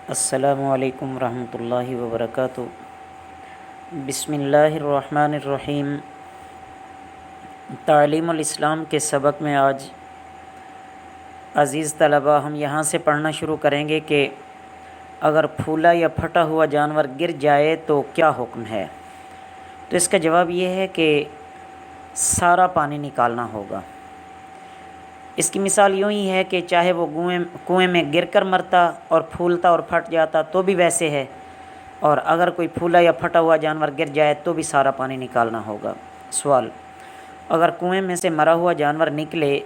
السلام علیکم ورحمۃ اللہ وبرکاتہ۔ بسم اللہ الرحمن الرحیم۔ تعلیم الاسلام کے سبق میں آج عزیز طلباء ہم یہاں سے پڑھنا شروع کریں گے کہ اگر پھولا یا پھٹا ہوا جانور گر جائے تو کیا حکم ہے؟ تو اس کا جواب یہ ہے کہ سارا پانی نکالنا ہوگا۔ اس کی مثال یوں ہی ہے کہ چاہے وہ کنویں میں گر کر مرتا اور پھولتا اور پھٹ جاتا تو بھی ویسے ہے، اور اگر کوئی پھولا یا پھٹا ہوا جانور گر جائے تو بھی سارا پانی نکالنا ہوگا۔ سوال: اگر کنویں میں سے مرا ہوا جانور نکلے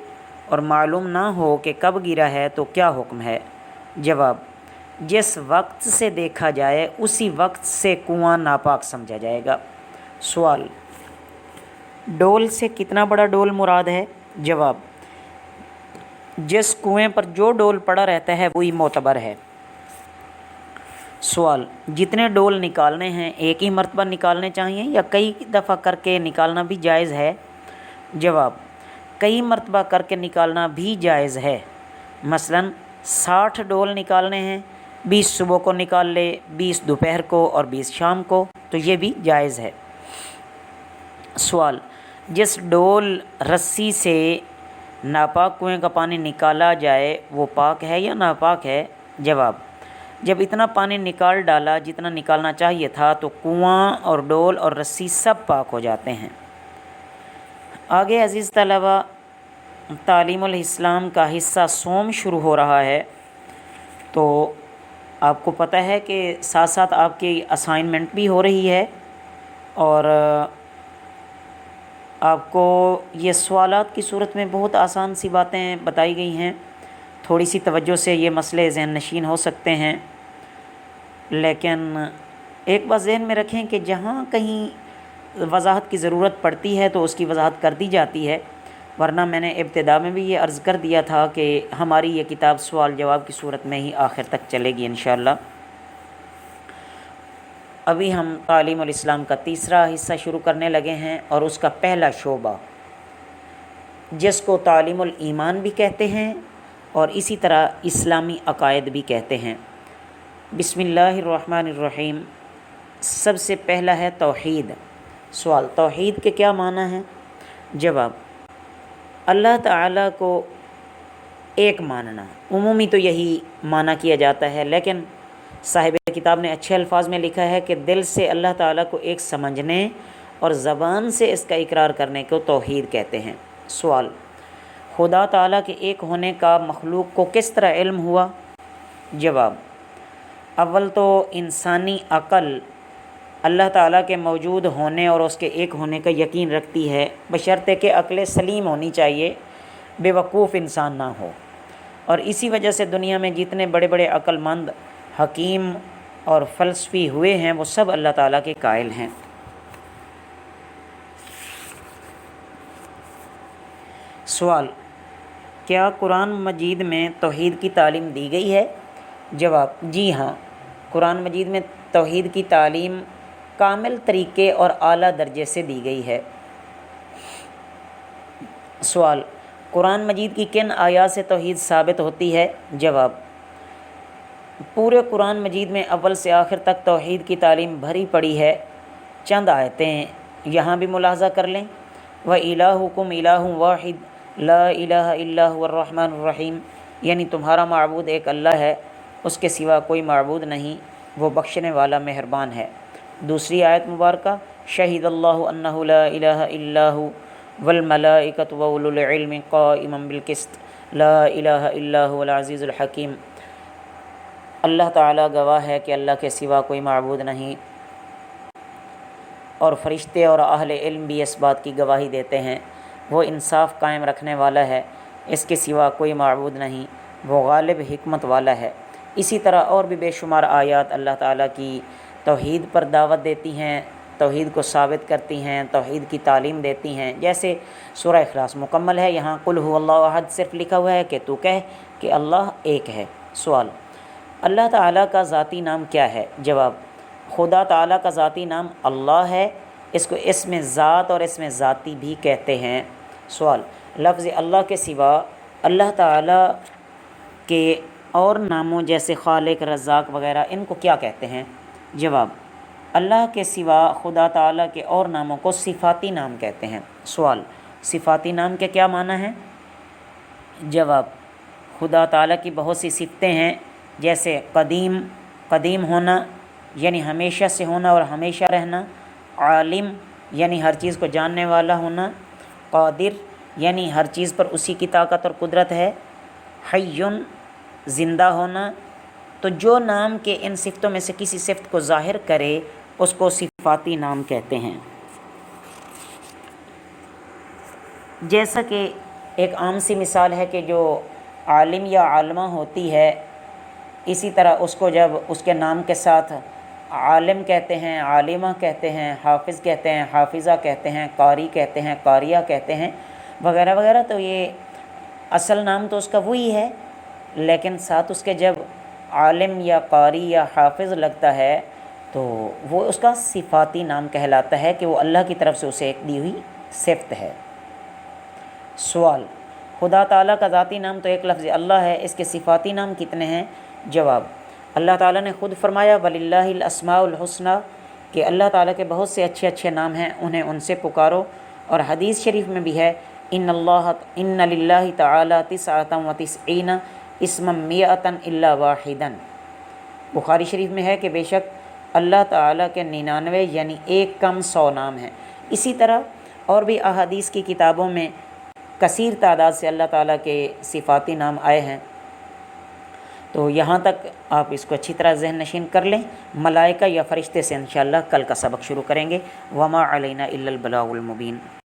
اور معلوم نہ ہو کہ کب گرا ہے تو کیا حکم ہے؟ جواب: جس وقت سے دیکھا جائے اسی وقت سے کنواں ناپاک سمجھا جائے گا۔ سوال: ڈول سے کتنا بڑا ڈول مراد ہے؟ جواب: جس کنویں پر جو ڈول پڑا رہتا ہے وہی معتبر ہے۔ سوال: جتنے ڈول نکالنے ہیں ایک ہی مرتبہ نکالنے چاہیے یا کئی دفعہ کر کے نکالنا بھی جائز ہے؟ جواب: کئی مرتبہ کر کے نکالنا بھی جائز ہے۔ مثلاً 60 ڈول نکالنے ہیں، 20 صبح کو نکال لے، 20 دوپہر کو اور 20 شام کو، تو یہ بھی جائز ہے۔ سوال: جس ڈول رسی سے ناپاک کنویں کا پانی نکالا جائے وہ پاک ہے یا ناپاک ہے؟ جواب: جب اتنا پانی نکال ڈالا جتنا نکالنا چاہیے تھا تو کنواں اور ڈول اور رسی سب پاک ہو جاتے ہیں۔ آگے عزیز طلبہ، تعلیم الاسلام کا حصہ سوم شروع ہو رہا ہے، تو آپ کو پتہ ہے کہ ساتھ ساتھ آپ کی اسائنمنٹ بھی ہو رہی ہے، اور آپ کو یہ سوالات کی صورت میں بہت آسان سی باتیں بتائی گئی ہیں۔ تھوڑی سی توجہ سے یہ مسئلے ذہن نشین ہو سکتے ہیں، لیکن ایک بات ذہن میں رکھیں کہ جہاں کہیں وضاحت کی ضرورت پڑتی ہے تو اس کی وضاحت کر دی جاتی ہے، ورنہ میں نے ابتدا میں بھی یہ عرض کر دیا تھا کہ ہماری یہ کتاب سوال جواب کی صورت میں ہی آخر تک چلے گی انشاءاللہ۔ ابھی ہم تعلیم الاسلام کا تیسرا حصہ شروع کرنے لگے ہیں، اور اس کا پہلا شعبہ جس کو تعلیم الایمان بھی کہتے ہیں اور اسی طرح اسلامی عقائد بھی کہتے ہیں۔ بسم اللہ الرحمن الرحیم۔ سب سے پہلا ہے توحید۔ سوال: توحید کے کیا معنی ہیں؟ جواب: اللہ تعالیٰ کو ایک ماننا۔ عمومی تو یہی معنی کیا جاتا ہے، لیکن صاحب کتاب نے اچھے الفاظ میں لکھا ہے کہ دل سے اللہ تعالیٰ کو ایک سمجھنے اور زبان سے اس کا اقرار کرنے کو توحید کہتے ہیں۔ سوال: خدا تعالیٰ کے ایک ہونے کا مخلوق کو کس طرح علم ہوا؟ جواب: اول تو انسانی عقل اللہ تعالیٰ کے موجود ہونے اور اس کے ایک ہونے کا یقین رکھتی ہے، بشرطے کہ عقل سلیم ہونی چاہیے، بے وقوف انسان نہ ہو، اور اسی وجہ سے دنیا میں جتنے بڑے بڑے عقل مند، حکیم اور فلسفی ہوئے ہیں وہ سب اللہ تعالیٰ کے قائل ہیں۔ سوال: کیا قرآن مجید میں توحید کی تعلیم دی گئی ہے؟ جواب: جی ہاں، قرآن مجید میں توحید کی تعلیم کامل طریقے اور اعلیٰ درجے سے دی گئی ہے۔ سوال: قرآن مجید کی کن آیات سے توحید ثابت ہوتی ہے؟ جواب: پورے قرآن مجید میں اول سے آخر تک توحید کی تعلیم بھری پڑی ہے۔ چند آیتیں یہاں بھی ملاحظہ کر لیں۔ وَإِلَٰهُكُمْ إِلَٰهٌ وَاحِدٌ لَا إِلَٰهَ إِلَّا هُوَ الرَّحْمَٰنُ الرَّحِيمُ، یعنی تمہارا معبود ایک اللہ ہے، اس کے سوا کوئی معبود نہیں، وہ بخشنے والا مہربان ہے۔ دوسری آیت مبارکہ: شہد اللہ انہ لا الہ الا ہو والملائکۃ واولو العلم قائما بالقسط لا الہ الا هو العزیز الحکیم، اللہ تعالیٰ گواہ ہے کہ اللہ کے سوا کوئی معبود نہیں، اور فرشتے اور اہل علم بھی اس بات کی گواہی دیتے ہیں، وہ انصاف قائم رکھنے والا ہے، اس کے سوا کوئی معبود نہیں، وہ غالب حکمت والا ہے۔ اسی طرح اور بھی بے شمار آیات اللہ تعالیٰ کی توحید پر دعوت دیتی ہیں، توحید کو ثابت کرتی ہیں، توحید کی تعلیم دیتی ہیں۔ جیسے سورہ اخلاص مکمل ہے، یہاں قل هو اللہ احد صرف لکھا ہوا ہے کہ تو کہہ کہ اللہ ایک ہے۔ سوال: اللہ تعالیٰ کا ذاتی نام کیا ہے؟ جواب: خدا تعالیٰ کا ذاتی نام اللہ ہے، اس کو اسم ذات اور اسم ذاتی بھی کہتے ہیں۔ سوال: لفظ اللہ کے سوا اللہ تعالیٰ کے اور ناموں جیسے خالق، رزاق وغیرہ ان کو کیا کہتے ہیں؟ جواب: اللہ کے سوا خدا تعالیٰ کے اور ناموں کو صفاتی نام کہتے ہیں۔ سوال: صفاتی نام کے کیا معنی ہیں؟ جواب: خدا تعالیٰ کی بہت سی صفتیں ہیں، جیسے قدیم ہونا یعنی ہمیشہ سے ہونا اور ہمیشہ رہنا، عالم یعنی ہر چیز کو جاننے والا ہونا، قادر یعنی ہر چیز پر اسی کی طاقت اور قدرت ہے، حی زندہ ہونا۔ تو جو نام کے ان صفتوں میں سے کسی صفت کو ظاہر کرے اس کو صفاتی نام کہتے ہیں۔ جیسا کہ ایک عام سی مثال ہے کہ جو عالم یا عالمہ ہوتی ہے، اسی طرح اس کو جب اس کے نام کے ساتھ عالم کہتے ہیں، عالمہ کہتے ہیں، حافظ کہتے ہیں، حافظہ کہتے ہیں، قاری کہتے ہیں، قاریہ کہتے ہیں وغیرہ وغیرہ، تو یہ اصل نام تو اس کا وہی ہے، لیکن ساتھ اس کے جب عالم یا قاری یا حافظ لگتا ہے تو وہ اس کا صفاتی نام کہلاتا ہے کہ وہ اللہ کی طرف سے اسے ایک دی ہوئی صفت ہے۔ سوال: خدا تعالیٰ کا ذاتی نام تو ایک لفظ اللہ ہے، اس کے صفاتی نام کتنے ہیں؟ جواب: اللہ تعالیٰ نے خود فرمایا وَلِلَّهِ الْأَسْمَاءُ الْحُسْنَى کہ اللہ تعالیٰ کے بہت سے اچھے نام ہیں، انہیں ان سے پکارو۔ اور حدیث شریف میں بھی ہے ان للہ تعالیٰ 99 اسما 100 الا واحدا۔ بخاری شریف میں ہے کہ بے شک اللہ تعالیٰ کے 99 یعنی ایک کم 100 نام ہیں۔ اسی طرح اور بھی احادیث کی کتابوں میں کثیر تعداد سے اللہ تعالیٰ کے صفاتی نام آئے ہیں۔ تو یہاں تک آپ اس کو اچھی طرح ذہن نشین کر لیں۔ ملائکہ یا فرشتے سے انشاءاللہ کل کا سبق شروع کریں گے۔ وما علینا الا البلاغ المبین۔